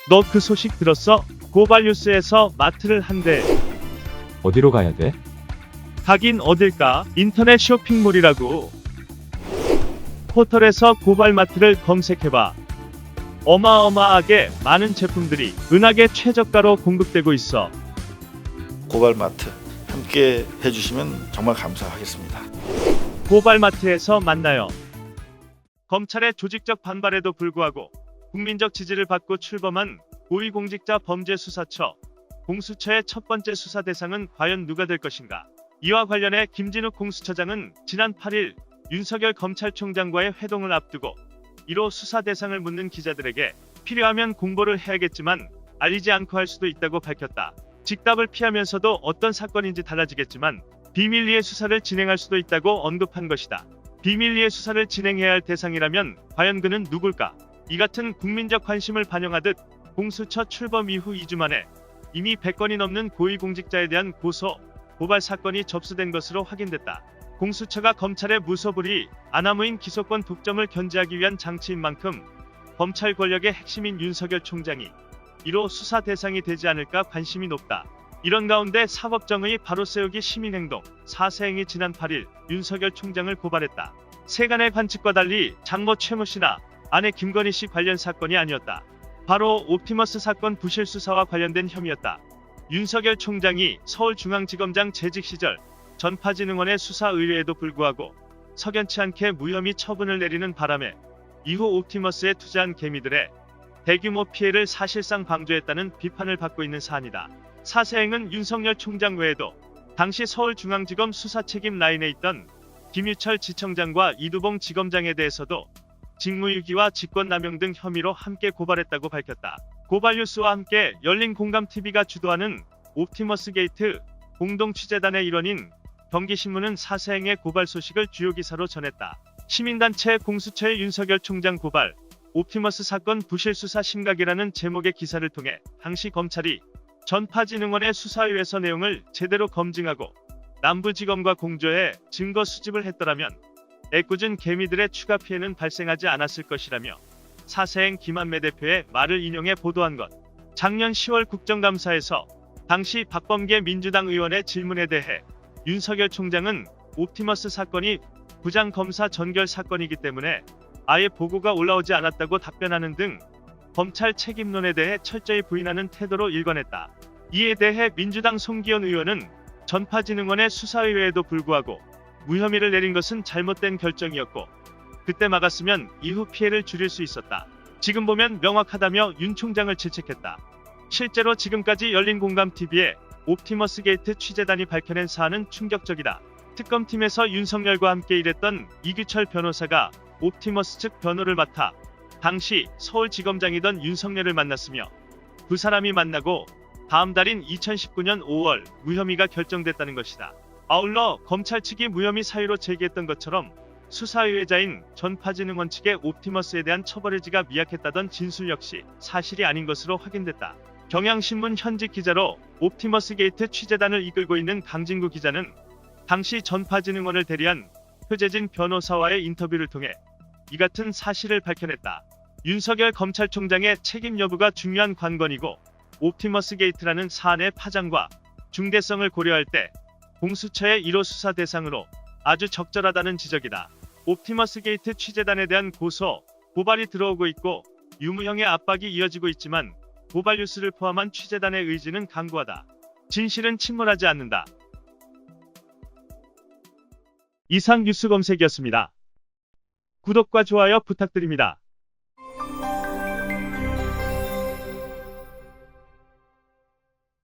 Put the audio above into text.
너 그 소식 들었어? 고발뉴스에서 마트를 한대. 어디로 가야 돼? 가긴 어딜까? 인터넷 쇼핑몰이라고. 포털에서 고발마트를 검색해봐. 어마어마하게 많은 제품들이 은하계 최저가로 공급되고 있어. 고발마트 함께 해주시면 정말 감사하겠습니다. 고발마트에서 만나요. 검찰의 조직적 반발에도 불구하고 국민적 지지를 받고 출범한 고위공직자 범죄수사처 공수처의 첫 번째 수사 대상은 과연 누가 될 것인가? 이와 관련해 김진욱 공수처장은 지난 8일 윤석열 검찰총장과의 회동을 앞두고 이로 수사 대상을 묻는 기자들에게 필요하면 공보를 해야겠지만 알리지 않고 할 수도 있다고 밝혔다. 직답을 피하면서도 어떤 사건인지 달라지겠지만 비밀리에 수사를 진행할 수도 있다고 언급한 것이다. 비밀리에 수사를 진행해야 할 대상이라면 과연 그는 누굴까? 이 같은 국민적 관심을 반영하듯 공수처 출범 이후 2주 만에 이미 100건이 넘는 고위공직자에 대한 고소, 고발 사건이 접수된 것으로 확인됐다. 공수처가 검찰의 무소불위, 아나무인 기소권 독점을 견제하기 위한 장치인 만큼 검찰 권력의 핵심인 윤석열 총장이 이로 수사 대상이 되지 않을까 관심이 높다. 이런 가운데 사법정의 바로 세우기 시민행동 사세행이 지난 8일 윤석열 총장을 고발했다. 세간의 관측과 달리 장모 최모 씨나 아내 김건희 씨 관련 사건이 아니었다. 바로 옵티머스 사건 부실 수사와 관련된 혐의였다. 윤석열 총장이 서울중앙지검장 재직 시절 전파진흥원의 수사 의뢰에도 불구하고 석연치 않게 무혐의 처분을 내리는 바람에 이후 옵티머스에 투자한 개미들의 대규모 피해를 사실상 방조했다는 비판을 받고 있는 사안이다. 사세행은 윤석열 총장 외에도 당시 서울중앙지검 수사책임 라인에 있던 김유철 지청장과 이두봉 지검장에 대해서도 직무유기와 직권남용 등 혐의로 함께 고발했다고 밝혔다. 고발뉴스와 함께 열린공감TV가 주도하는 옵티머스 게이트 공동취재단의 일원인 경기신문은 사세행의 고발 소식을 주요 기사로 전했다. 시민단체 공수처의 윤석열 총장 고발, 옵티머스 사건 부실 수사 심각이라는 제목의 기사를 통해 당시 검찰이 전파진흥원의 수사의뢰서 내용을 제대로 검증하고 남부지검과 공조해 증거 수집을 했더라면 애꿎은 개미들의 추가 피해는 발생하지 않았을 것이라며 사세행 김한매 대표의 말을 인용해 보도한 것. 작년 10월 국정감사에서 당시 박범계 민주당 의원의 질문에 대해 윤석열 총장은 옵티머스 사건이 부장검사 전결 사건이기 때문에 아예 보고가 올라오지 않았다고 답변하는 등 검찰 책임론에 대해 철저히 부인하는 태도로 일관했다. 이에 대해 민주당 송기현 의원은 전파진흥원의 수사의뢰에도 불구하고 무혐의를 내린 것은 잘못된 결정이었고 그때 막았으면 이후 피해를 줄일 수 있었다. 지금 보면 명확하다며 윤 총장을 질책했다. 실제로 지금까지 열린공감TV에 옵티머스 게이트 취재단이 밝혀낸 사안은 충격적이다. 특검팀에서 윤석열과 함께 일했던 이규철 변호사가 옵티머스 측 변호를 맡아 당시 서울지검장이던 윤석열을 만났으며 두 사람이 만나고 다음 달인 2019년 5월 무혐의가 결정됐다는 것이다. 아울러 검찰 측이 무혐의 사유로 제기했던 것처럼 수사의뢰자인 전파진흥원 측의 옵티머스에 대한 처벌 의지가 미약했다던 진술 역시 사실이 아닌 것으로 확인됐다. 경향신문 현직 기자로 옵티머스 게이트 취재단을 이끌고 있는 강진구 기자는 당시 전파진흥원을 대리한 표재진 변호사와의 인터뷰를 통해 이 같은 사실을 밝혀냈다. 윤석열 검찰총장의 책임 여부가 중요한 관건이고 옵티머스 게이트라는 사안의 파장과 중대성을 고려할 때 공수처의 1호 수사 대상으로 아주 적절하다는 지적이다. 옵티머스 게이트 취재단에 대한 고소, 고발이 들어오고 있고 유무형의 압박이 이어지고 있지만 고발 뉴스를 포함한 취재단의 의지는 강구하다. 진실은 침몰하지 않는다. 이상 뉴스 검색이었습니다. 구독과 좋아요 부탁드립니다.